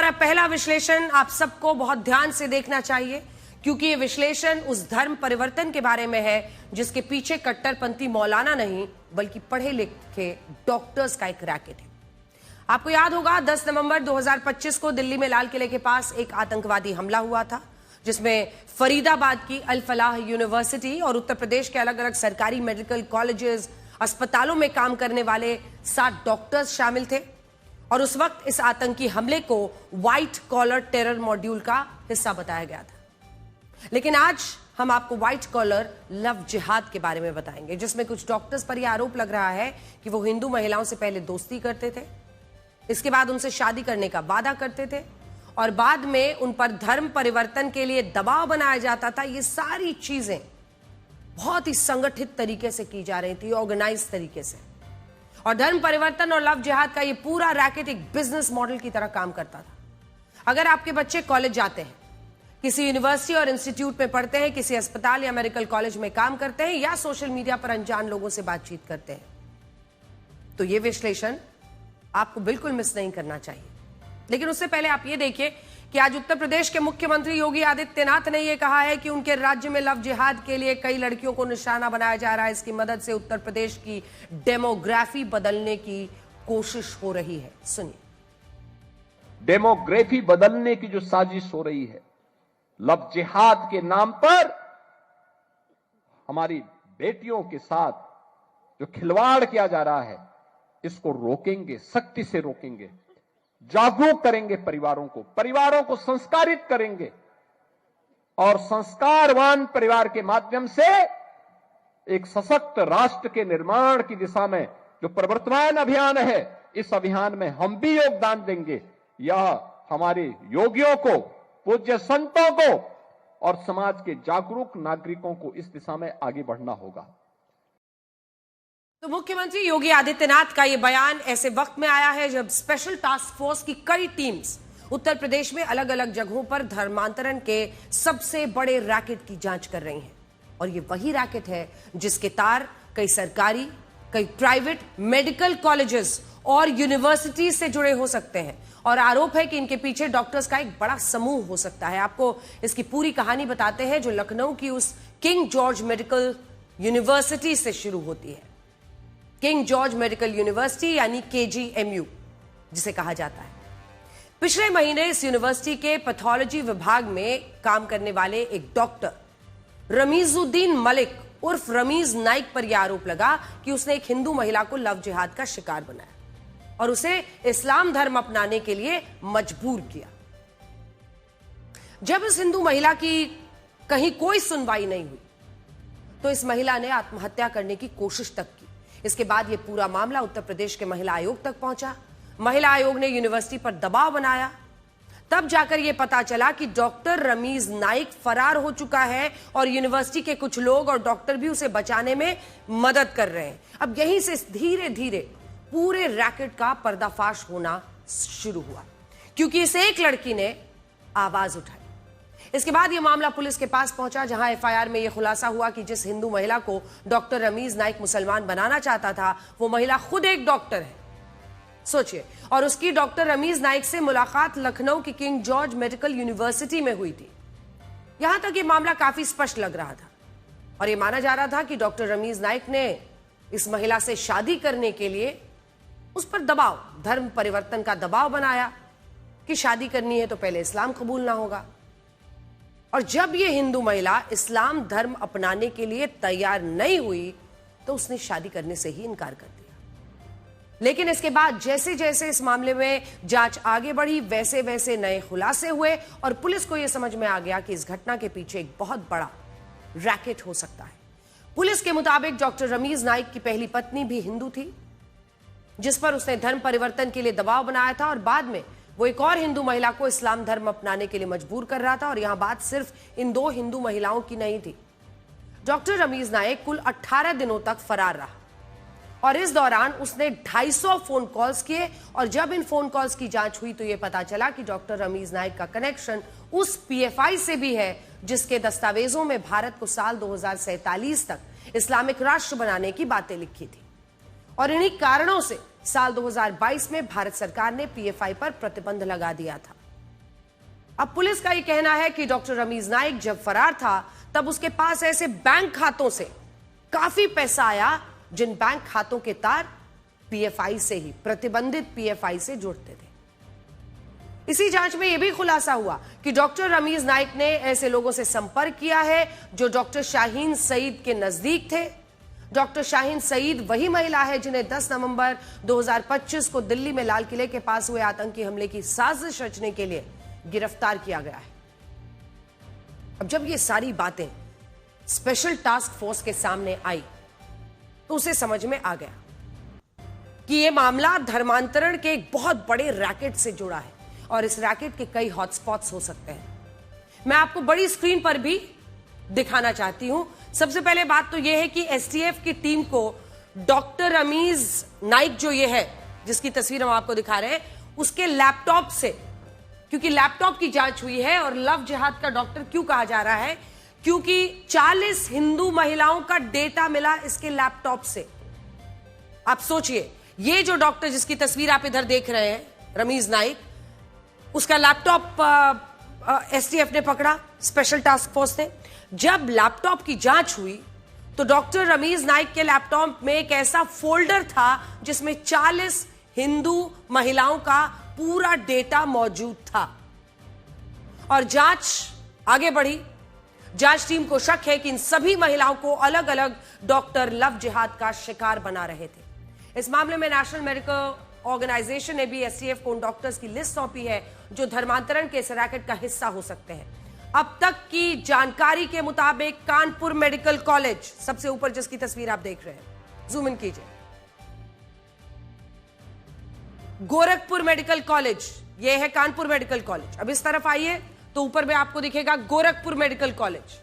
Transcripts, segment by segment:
हमारा पहला विश्लेषण आप सबको बहुत ध्यान से देखना चाहिए, क्योंकि ये विश्लेषण उस धर्म परिवर्तन के बारे में है जिसके पीछे कट्टरपंथी मौलाना नहीं बल्कि पढ़े लिखे डॉक्टर्स का एक रैकेट है। आपको याद होगा 10 नवंबर 2025 को दिल्ली में लाल किले के पास एक आतंकवादी हमला हुआ था, जिसमें फरीदाबाद की अल फलाह यूनिवर्सिटी और उत्तर प्रदेश के अलग अलग सरकारी मेडिकल कॉलेजेस, अस्पतालों में काम करने वाले 7 डॉक्टर्स शामिल थे। और उस वक्त इस आतंकी हमले को व्हाइट कॉलर टेरर मॉड्यूल का हिस्सा बताया गया था। लेकिन आज हम आपको व्हाइट कॉलर लव जिहाद के बारे में बताएंगे, जिसमें कुछ डॉक्टर्स पर यह आरोप लग रहा है कि वो हिंदू महिलाओं से पहले दोस्ती करते थे, इसके बाद उनसे शादी करने का वादा करते थे और बाद में उन पर धर्म परिवर्तन के लिए दबाव बनाया जाता था। ये सारी चीजें बहुत ही संगठित तरीके से की जा रही थी, ऑर्गेनाइज तरीके से। और धर्म परिवर्तन और लव जिहाद का ये पूरा रैकेट एक बिजनेस मॉडल की तरह काम करता था। अगर आपके बच्चे कॉलेज जाते हैं, किसी यूनिवर्सिटी और इंस्टीट्यूट में पढ़ते हैं, किसी अस्पताल या मेडिकल कॉलेज में काम करते हैं या सोशल मीडिया पर अनजान लोगों से बातचीत करते हैं, तो ये विश्लेषण आपको बिल्कुल मिस नहीं करना चाहिए। लेकिन उससे पहले आप ये देखिए कि आज उत्तर प्रदेश के मुख्यमंत्री योगी आदित्यनाथ ने यह कहा है कि उनके राज्य में लव जिहाद के लिए कई लड़कियों को निशाना बनाया जा रहा है। इसकी मदद से उत्तर प्रदेश की डेमोग्राफी बदलने की कोशिश हो रही है। सुनिए। डेमोग्राफी बदलने की जो साजिश हो रही है, लव जिहाद के नाम पर हमारी बेटियों के साथ जो खिलवाड़ किया जा रहा है, इसको रोकेंगे, सख्ती से रोकेंगे, जागरूक करेंगे परिवारों को संस्कारित करेंगे और संस्कारवान परिवार के माध्यम से एक सशक्त राष्ट्र के निर्माण की दिशा में जो प्रवर्तमान अभियान है, इस अभियान में हम भी योगदान देंगे। यह हमारे योगियों को, पूज्य संतों को और समाज के जागरूक नागरिकों को इस दिशा में आगे बढ़ना होगा। तो मुख्यमंत्री योगी आदित्यनाथ का यह बयान ऐसे वक्त में आया है जब स्पेशल टास्क फोर्स की कई टीम्स उत्तर प्रदेश में अलग अलग जगहों पर धर्मांतरण के सबसे बड़े रैकेट की जांच कर रही हैं। और ये वही रैकेट है जिसके तार कई सरकारी, कई प्राइवेट मेडिकल कॉलेजेस और यूनिवर्सिटी से जुड़े हो सकते हैं। और आरोप है कि इनके पीछे डॉक्टर्स का एक बड़ा समूह हो सकता है। आपको इसकी पूरी कहानी बताते हैं, जो लखनऊ की उस किंग जॉर्ज मेडिकल यूनिवर्सिटी से शुरू होती है। किंग जॉर्ज मेडिकल यूनिवर्सिटी यानी KGMU जिसे कहा जाता है। पिछले महीने इस यूनिवर्सिटी के पैथोलॉजी विभाग में काम करने वाले एक डॉक्टर रमीजुद्दीन मलिक उर्फ रमीज नाइक पर यह आरोप लगा कि उसने एक हिंदू महिला को लव जिहाद का शिकार बनाया और उसे इस्लाम धर्म अपनाने के लिए मजबूर किया। जब इस हिंदू महिला की कहीं कोई सुनवाई नहीं हुई तो इस महिला ने आत्महत्या करने की कोशिश तक की। इसके बाद यह पूरा मामला उत्तर प्रदेश के महिला आयोग तक पहुंचा। महिला आयोग ने यूनिवर्सिटी पर दबाव बनाया। तब जाकर यह पता चला कि डॉक्टर रमीज नाइक फरार हो चुका है और यूनिवर्सिटी के कुछ लोग और डॉक्टर भी उसे बचाने में मदद कर रहे हैं। अब यहीं से धीरे धीरे पूरे रैकेट का पर्दाफाश होना शुरू हुआ, क्योंकि इस एक लड़की ने आवाज उठाई। इसके बाद यह मामला पुलिस के पास पहुंचा, जहां FIR में यह खुलासा हुआ कि जिस हिंदू महिला को डॉक्टर रमीज नाइक मुसलमान बनाना चाहता था, वो महिला खुद एक डॉक्टर है। सोचिए। और उसकी डॉक्टर रमीज नाइक से मुलाकात लखनऊ की किंग जॉर्ज मेडिकल यूनिवर्सिटी में हुई थी। यहां तक यह मामला काफी स्पष्ट लग रहा था और यह माना जा रहा था कि डॉक्टर रमीज नाइक ने इस महिला से शादी करने के लिए उस पर दबाव, धर्म परिवर्तन का दबाव बनाया कि शादी करनी है तो पहले इस्लाम कबूलना होगा। और जब यह हिंदू महिला इस्लाम धर्म अपनाने के लिए तैयार नहीं हुई तो उसने शादी करने से ही इनकार कर दिया। लेकिन इसके बाद जैसे जैसे इस मामले में जांच आगे बढ़ी, वैसे वैसे नए खुलासे हुए और पुलिस को यह समझ में आ गया कि इस घटना के पीछे एक बहुत बड़ा रैकेट हो सकता है। पुलिस के मुताबिक डॉक्टर रमीज नाइक की पहली पत्नी भी हिंदू थी, जिस पर उसने धर्म परिवर्तन के लिए दबाव बनाया था और बाद में वो एक और हिंदू महिला को इस्लाम धर्म अपनाने के लिए मजबूर कर रहा था। और यहां बात सिर्फ इन 2 हिंदू महिलाओं की नहीं थी। डॉक्टर रमीज नाइक कुल 18 दिनों तक फरार रहा और इस दौरान उसने 250 फोन कॉल्स किए। और जब इन फोन कॉल्स की जांच हुई तो यह पता चला कि डॉक्टर रमीज नाइक का कनेक्शन उस PFI से भी है जिसके दस्तावेजों में भारत को साल 2047 तक इस्लामिक राष्ट्र बनाने की बातें लिखी थी। और इन्हीं कारणों से साल 2022 में भारत सरकार ने PFI पर प्रतिबंध लगा दिया था। अब पुलिस का यह कहना है कि डॉक्टर रमीज नाइक जब फरार था तब उसके पास ऐसे बैंक खातों से काफी पैसा आया जिन बैंक खातों के तार पीएफआई से ही, प्रतिबंधित पीएफआई से जुड़ते थे। इसी जांच में यह भी खुलासा हुआ कि डॉक्टर रमीज नाइक ने ऐसे लोगों से संपर्क किया है जो डॉक्टर शाहीन सईद के नजदीक थे। डॉक्टर शाहीन सईद वही महिला है जिन्हें 10 नवंबर 2025 को दिल्ली में लाल किले के पास हुए आतंकी हमले की साजिश रचने के लिए गिरफ्तार किया गया है। अब जब ये सारी बातें स्पेशल टास्क फोर्स के सामने आई तो उसे समझ में आ गया कि यह मामला धर्मांतरण के एक बहुत बड़े रैकेट से जुड़ा है और इस रैकेट के कई हॉटस्पॉट्स हो सकते हैं। मैं आपको बड़ी स्क्रीन पर भी दिखाना चाहती हूं। सबसे पहले बात तो यह है कि एसटीएफ की टीम को डॉक्टर रमीज नाइक जो ये है जिसकी तस्वीर हम आपको दिखा रहे हैं उसके लैपटॉप से, क्योंकि लैपटॉप की जांच हुई है और लव जिहाद का डॉक्टर क्यों कहा जा रहा है, क्योंकि 40 हिंदू महिलाओं का डेटा मिला इसके लैपटॉप से। आप सोचिए, ये जो डॉक्टर जिसकी तस्वीर आप इधर देख रहे हैं रमीज नाइक, उसका लैपटॉप एसटीएफ ने पकड़ा, स्पेशल टास्क फोर्स ने। जब लैपटॉप की जांच हुई तो डॉक्टर रमीज नाइक के लैपटॉप में एक ऐसा फोल्डर था जिसमें 40 हिंदू महिलाओं का पूरा डेटा मौजूद था। और जांच आगे बढ़ी। जांच टीम को शक है कि इन सभी महिलाओं को अलग अलग डॉक्टर लव जिहाद का शिकार बना रहे थे। इस मामले में नेशनल मेडिकल ऑर्गेनाइजेशन ने भी एसटीएफ को उन डॉक्टर्स की लिस्ट सौंपी है जो धर्मांतरण के इस रैकेट का हिस्सा हो सकते हैं। अब तक की जानकारी के मुताबिक कानपुर मेडिकल कॉलेज, सबसे ऊपर जिसकी तस्वीर आप देख रहे हैं, जूम इन कीजिए, गोरखपुर मेडिकल कॉलेज, यह है कानपुर मेडिकल कॉलेज। अब इस तरफ आइए तो ऊपर में आपको दिखेगा गोरखपुर मेडिकल कॉलेज।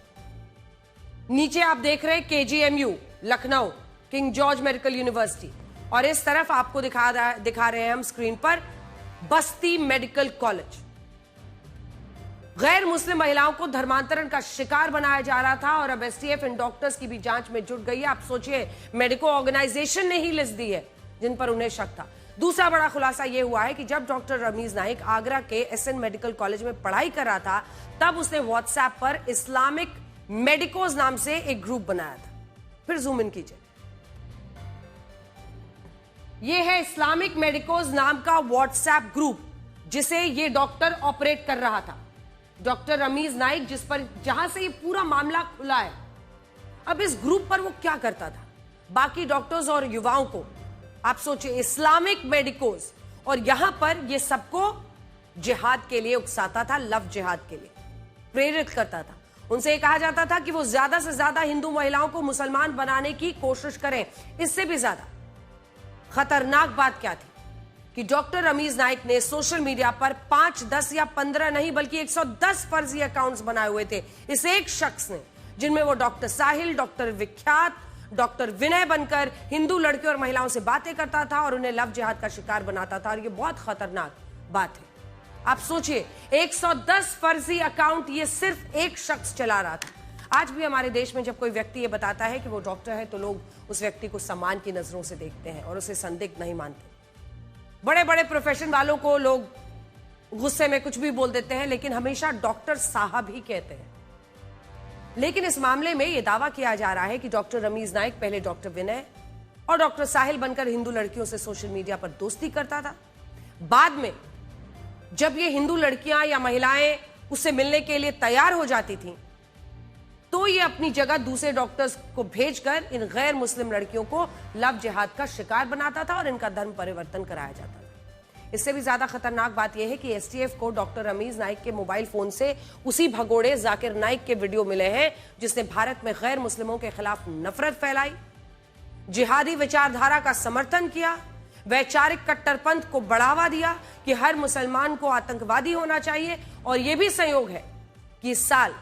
नीचे आप देख रहे हैं KGMU Lucknow, king George medical university, और इस तरफ आपको दिखा रहे हैं हम स्क्रीन पर बस्ती मेडिकल कॉलेज। गैर मुस्लिम महिलाओं को धर्मांतरण का शिकार बनाया जा रहा था और अब एसटीएफ इन डॉक्टर्स की भी जांच में जुट गई है। आप सोचिए, मेडिकल ऑर्गेनाइजेशन ने ही लिस्ट दी है जिन पर उन्हें शक था। दूसरा बड़ा खुलासा यह हुआ है कि जब डॉक्टर रमीज नाइक आगरा के एसएन मेडिकल कॉलेज में पढ़ाई कर रहा था तब उसने व्हाट्सएप पर इस्लामिक मेडिकोज नाम से एक ग्रुप बनाया था। फिर जूम इन कीजिए, यह है इस्लामिक मेडिकोज नाम का व्हाट्सएप ग्रुप जिसे यह डॉक्टर ऑपरेट कर रहा था, डॉक्टर रमीज नाइक, जहां से ये पूरा मामला खुला है। अब इस ग्रुप पर वो क्या करता था, बाकी डॉक्टर्स और युवाओं को, आप सोचिए, इस्लामिक मेडिकोज, और यहां पर ये सबको जिहाद के लिए उकसाता था, लव जिहाद के लिए प्रेरित करता था। उनसे ये कहा जाता था कि वो ज्यादा से ज्यादा हिंदू महिलाओं को मुसलमान बनाने की कोशिश करें। इससे भी ज्यादा खतरनाक बात क्या थी कि डॉक्टर रमीज नाइक ने सोशल मीडिया पर 5, 10 या 15 नहीं बल्कि 110 फर्जी अकाउंट्स बनाए हुए थे इस एक शख्स ने, जिनमें वो डॉक्टर साहिल, डॉक्टर विख्यात, डॉक्टर विनय बनकर हिंदू लड़कियों और महिलाओं से बातें करता था और उन्हें लव जिहाद का शिकार बनाता था। और ये बहुत खतरनाक बात है। आप सोचिए, 110 फर्जी अकाउंट ये सिर्फ एक शख्स चला रहा था। आज भी हमारे देश में जब कोई व्यक्ति ये बताता है कि वो डॉक्टर है तो लोग उस व्यक्ति को सम्मान की नजरों से देखते हैं और उसे संदिग्ध नहीं मानते। बड़े बड़े प्रोफेशन वालों को लोग गुस्से में कुछ भी बोल देते हैं लेकिन हमेशा डॉक्टर साहब ही कहते हैं। लेकिन इस मामले में यह दावा किया जा रहा है कि डॉक्टर रमीज नाइक पहले डॉक्टर विनय और डॉक्टर साहिल बनकर हिंदू लड़कियों से सोशल मीडिया पर दोस्ती करता था। बाद में जब ये हिंदू लड़कियां या महिलाएं उससे मिलने के लिए तैयार हो जाती थीं तो ये अपनी जगह दूसरे डॉक्टर्स को भेजकर इन गैर मुस्लिम लड़कियों को लव जिहाद का शिकार बनाता था और इनका धर्म परिवर्तन कराया जाता था। इससे भी ज्यादा खतरनाक बात यह है कि एसटीएफ को डॉक्टर रमीज नाइक के मोबाइल फोन से उसी भगोड़े जाकिर नाइक के वीडियो मिले हैं जिसने भारत में गैर मुस्लिमों के खिलाफ नफरत फैलाई, जिहादी विचारधारा का समर्थन किया, वैचारिक कट्टरपंथ को बढ़ावा दिया कि हर मुसलमान को आतंकवादी होना चाहिए। और यह भी संयोग है कि इस साल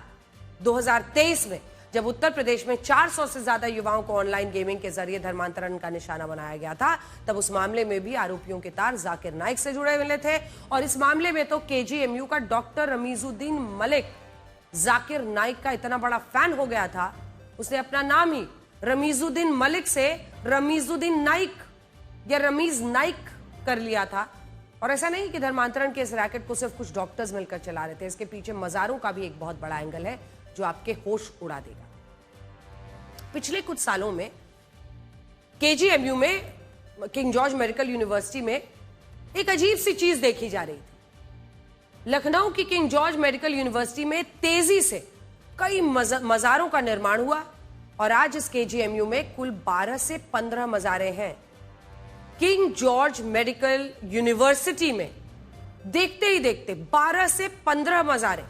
2023 में जब उत्तर प्रदेश में 400 से ज्यादा युवाओं को ऑनलाइन गेमिंग के जरिए धर्मांतरण का निशाना बनाया गया था, तब उस मामले में भी आरोपियों के तार जाकिर नाइक से जुड़े मिले थे। और इस मामले में तो केजीएमयू का डॉक्टर रमीजुद्दीन मलिक जाकिर नाइक का इतना बड़ा फैन हो गया था, उसने अपना नाम ही रमीजुद्दीन मलिक से रमीजुद्दीन नाइक या रमीज नाइक कर लिया था और ऐसा नहीं कि धर्मांतरण के इस रैकेट को सिर्फ कुछ डॉक्टर्स मिलकर चला रहे थे, इसके पीछे मजारों का भी एक बहुत बड़ा एंगल है जो आपके होश उड़ा देगा। पिछले कुछ सालों में केजीएमयू में, किंग जॉर्ज मेडिकल यूनिवर्सिटी में एक अजीब सी चीज देखी जा रही थी। लखनऊ की किंग जॉर्ज मेडिकल यूनिवर्सिटी में तेजी से कई मजारों का निर्माण हुआ और आज इस केजीएमयू में कुल 12 से 15 मजारें हैं। किंग जॉर्ज मेडिकल यूनिवर्सिटी में देखते ही देखते 12 से 15 मजारें,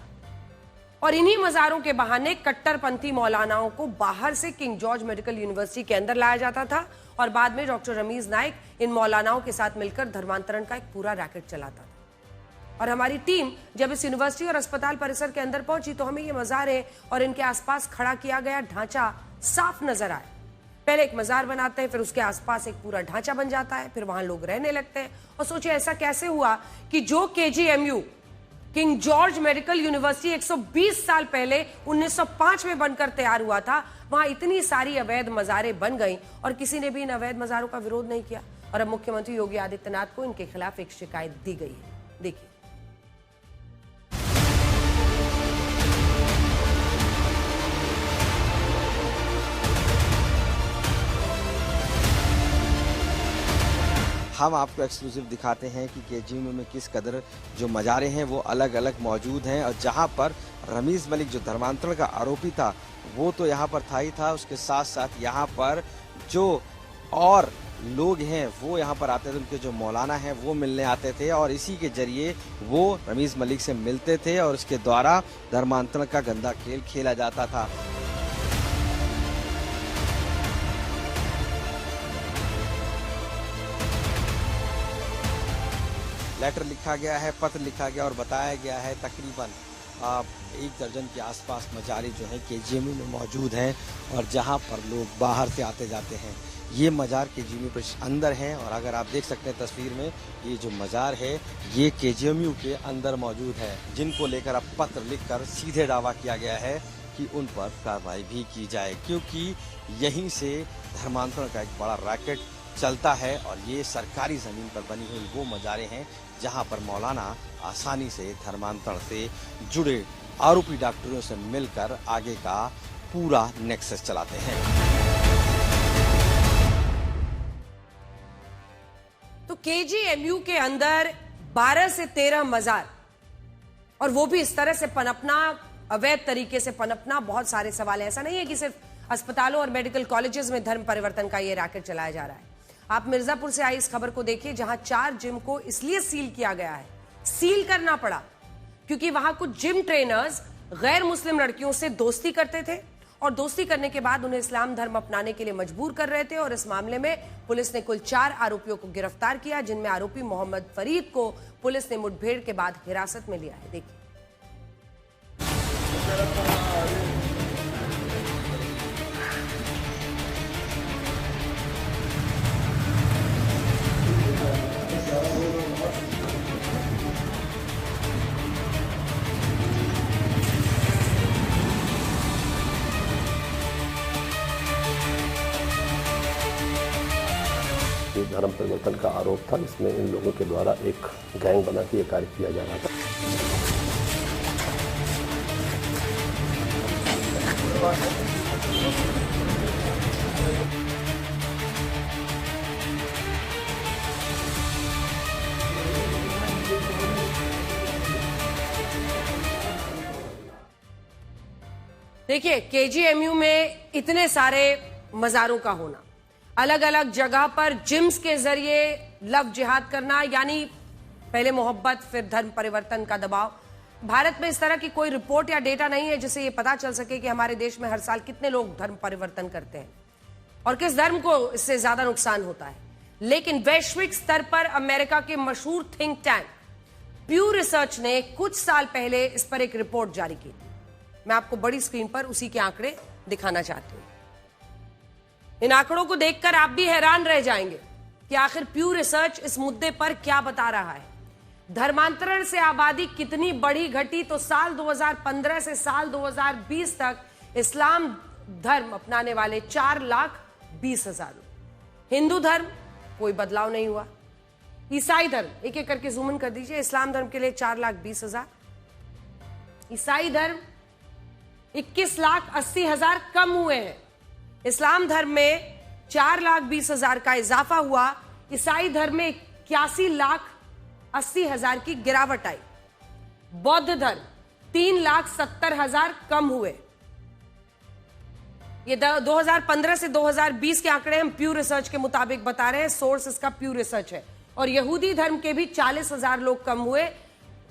और इन्हीं मजारों के बहाने कट्टरपंथी मौलानाओं को बाहर से किंग जॉर्ज मेडिकल यूनिवर्सिटी के अंदर लाया जाता था और बाद में डॉक्टर रमीज नाइक इन मौलानाओं के साथ मिलकर धर्मांतरण का एक पूरा रैकेट चलाता था। और हमारी टीम जब इस यूनिवर्सिटी और अस्पताल परिसर के अंदर पहुंची तो हमें ये मजारे और इनके आसपास खड़ा किया गया ढांचा साफ नजर आया। पहले एक मजार बनाते हैं, फिर उसके आसपास एक पूरा ढांचा बन जाता है, फिर वहां लोग रहने लगते हैं। और सोचिए ऐसा कैसे हुआ कि जो KGMU king George medical university 120 साल पहले 1905 में बनकर तैयार हुआ था, वहां इतनी सारी अवैध मजारें बन गई और किसी ने भी इन अवैध मजारों का विरोध नहीं किया। और अब मुख्यमंत्री योगी आदित्यनाथ को इनके खिलाफ एक शिकायत दी गई है। देखिए। हम आपको एक्सक्लूसिव दिखाते हैं कि केजीएमयू में किस कदर जो मजारे हैं वो अलग अलग मौजूद हैं, और जहां पर रमीज मलिक जो धर्मांतरण का आरोपी था वो तो यहां पर था ही था, उसके साथ साथ यहां पर जो और लोग हैं वो यहां पर आते थे, उनके जो मौलाना हैं वो मिलने आते थे और इसी के जरिए वो रमीज मलिक से मिलते थे और इसके द्वारा धर्मांतरण का गंदा खेल खेला जाता था। लेटर लिखा गया है, पत्र लिखा गया और बताया गया है तकरीबन 1 दर्जन के आसपास मजारे जो हैं केजीएमयू में मौजूद हैं और जहां पर लोग बाहर से आते जाते हैं। ये मजार केजीएमयू के अंदर हैं और अगर आप देख सकते हैं तस्वीर में, ये जो मजार है ये केजीएमयू के अंदर मौजूद है, जिनको लेकर अब पत्र लिखकर सीधे दावा किया गया है कि उन पर कार्रवाई भी की जाए, क्योंकि यहीं से धर्मांतरण का एक बड़ा रैकेट चलता है और ये सरकारी जमीन पर बनी हुई वो मजारे हैं जहां पर मौलाना आसानी से धर्मांतरण से जुड़े आरोपी डॉक्टरों से मिलकर आगे का पूरा नेक्सस चलाते हैं। तो केजीएमयू के अंदर 12 से 13 मजार, और वो भी इस तरह से पनपना, अवैध तरीके से पनपना, बहुत सारे सवाल है। ऐसा नहीं है कि सिर्फ अस्पतालों और मेडिकल कॉलेजेस में धर्म परिवर्तन का ये रैकेट चलाया जा रहा है। आप मिर्जापुर से आई इस खबर को देखिए, जहां 4 जिम को इसलिए सील किया गया है, सील करना पड़ा क्योंकि वहां कुछ जिम ट्रेनर्स गैर मुस्लिम लड़कियों से दोस्ती करते थे और दोस्ती करने के बाद उन्हें इस्लाम धर्म अपनाने के लिए मजबूर कर रहे थे। और इस मामले में पुलिस ने कुल 4 आरोपियों को गिरफ्तार किया, जिनमें आरोपी मोहम्मद फरीद को पुलिस ने मुठभेड़ के बाद हिरासत में लिया है। देखिए। धर्म परिवर्तन का आरोप था, इसमें इन लोगों के द्वारा एक गैंग बना के ये कार्य किया जा रहा था। देखिए, केजीएमयू में इतने सारे मजारों का होना, अलग अलग जगह पर जिम्स के जरिए लव जिहाद करना, यानी पहले मोहब्बत फिर धर्म परिवर्तन का दबाव। भारत में इस तरह की कोई रिपोर्ट या डेटा नहीं है जिससे ये पता चल सके कि हमारे देश में हर साल कितने लोग धर्म परिवर्तन करते हैं और किस धर्म को इससे ज्यादा नुकसान होता है। लेकिन वैश्विक स्तर पर अमेरिका के मशहूर थिंक टैंक प्यू रिसर्च ने कुछ साल पहले इस पर एक रिपोर्ट जारी की थी। मैं आपको बड़ी स्क्रीन पर उसी के आंकड़े दिखाना चाहती हूं। इन आंकड़ों को देखकर आप भी हैरान रह जाएंगे कि आखिर प्यू रिसर्च इस मुद्दे पर क्या बता रहा है। धर्मांतरण से आबादी कितनी बढ़ी घटी, तो साल 2015 से साल 2020 तक इस्लाम धर्म अपनाने वाले 4,20,000 लोग। हिंदू धर्म कोई बदलाव नहीं हुआ। ईसाई धर्म, एक एक करके जूम इन कर दीजिए। इस्लाम धर्म के लिए 4,20,000, ईसाई धर्म 21,80,000 कम हुए हैं। इस्लाम धर्म में 4,20,000 का इजाफा हुआ, ईसाई धर्म में 81,80,000 की गिरावट आई। बौद्ध धर्म 3,70,000 कम हुए। ये 2015 से 2020 के आंकड़े हम प्यू रिसर्च के मुताबिक बता रहे हैं, सोर्स इसका प्यू रिसर्च है। और यहूदी धर्म के भी 40,000 लोग कम हुए।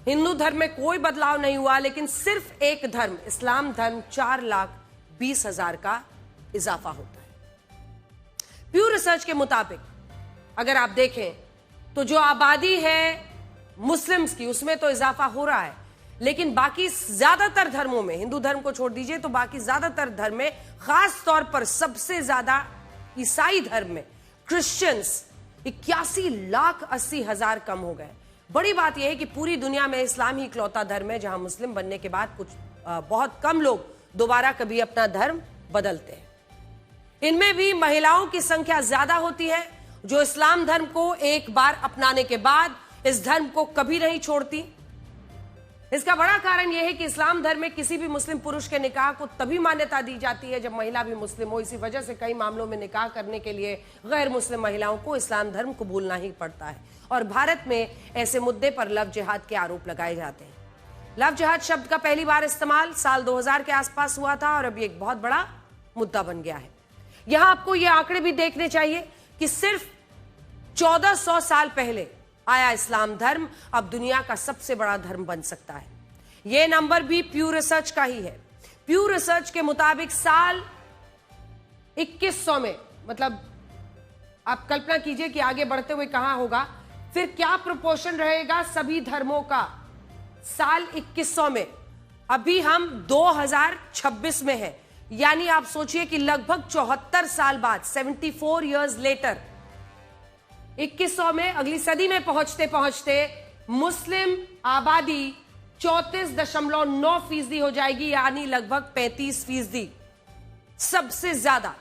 हिंदू धर्म में कोई बदलाव नहीं हुआ, लेकिन सिर्फ एक धर्म इस्लाम धर्म 4,20,000 का इजाफा होता है। प्यू रिसर्च के मुताबिक अगर आप देखें तो जो आबादी है मुस्लिम्स की, उसमें तो इजाफा हो रहा है, लेकिन बाकी ज्यादातर धर्मों में, हिंदू धर्म को छोड़ दीजिए तो बाकी ज्यादातर धर्म में, खास तौर पर सबसे ज्यादा ईसाई धर्म में, क्रिश्चियंस 81,80,000 कम हो गए। बड़ी बात यह है कि पूरी दुनिया में इस्लाम ही इकलौता धर्म है जहां मुस्लिम बनने के बाद बहुत कम लोग दोबारा कभी अपना धर्म बदलते हैं। इनमें भी महिलाओं की संख्या ज्यादा होती है, जो इस्लाम धर्म को एक बार अपनाने के बाद इस धर्म को कभी नहीं छोड़ती। इसका बड़ा कारण यह है कि इस्लाम धर्म में किसी भी मुस्लिम पुरुष के निकाह को तभी मान्यता दी जाती है जब महिला भी मुस्लिम हो। इसी वजह से कई मामलों में निकाह करने के लिए गैर मुस्लिम महिलाओं को इस्लाम धर्म कबूलना ही पड़ता है। और भारत में ऐसे मुद्दे पर लव जिहाद के आरोप लगाए जाते हैं। लव जिहाद शब्द का पहली बार इस्तेमाल साल 2000 के आसपास हुआ था और अब ये एक बहुत बड़ा मुद्दा बन गया है। यहां आपको ये आंकड़े भी देखने चाहिए कि सिर्फ 1400 साल पहले आया इस्लाम धर्म अब दुनिया का सबसे बड़ा धर्म बन सकता है। यह नंबर भी प्यू रिसर्च का ही है। प्यू रिसर्च के मुताबिक साल 2100 में, मतलब आप कल्पना कीजिए कि आगे बढ़ते हुए कहां होगा, फिर क्या प्रोपोर्शन रहेगा सभी धर्मों का साल 2100 में। अभी हम 2026 में हैं, यानी आप सोचिए कि लगभग 74 साल बाद, 74 इयर्स लेटर, 2100 में अगली सदी में पहुंचते पहुंचते मुस्लिम आबादी 34.9% हो जाएगी, यानी लगभग 35%, सबसे ज्यादा।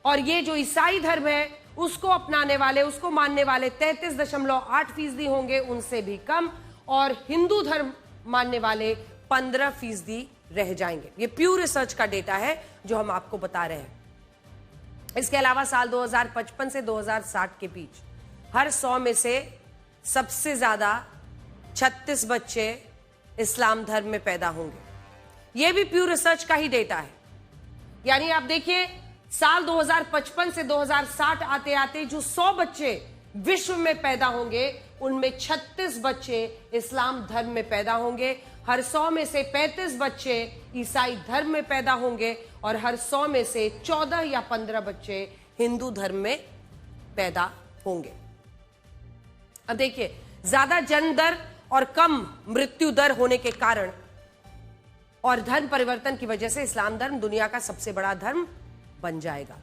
और ये जो ईसाई धर्म है उसको अपनाने वाले, उसको मानने वाले 33.8% होंगे, उनसे भी कम। और हिंदू धर्म मानने वाले 15% रह जाएंगे। ये प्यू रिसर्च का डेटा है जो हम आपको बता रहे हैं। इसके अलावा साल 2055 से 2060 के बीच हर 100 में से सबसे ज्यादा 36 बच्चे इस्लाम धर्म में पैदा होंगे। यह भी प्यू रिसर्च का ही डेटा है। यानी आप देखिए साल 2055 से 2060 आते आते जो 100 बच्चे विश्व में पैदा होंगे, उनमें 36 बच्चे इस्लाम धर्म में पैदा होंगे। हर 100 में से 35 बच्चे ईसाई धर्म में पैदा होंगे और हर 100 में से 14 या 15 बच्चे हिंदू धर्म में पैदा होंगे। अब देखिए, ज्यादा जन्म दर और कम मृत्यु दर होने के कारण और धर्म परिवर्तन की वजह से इस्लाम धर्म दुनिया का सबसे बड़ा धर्म बन जाएगा।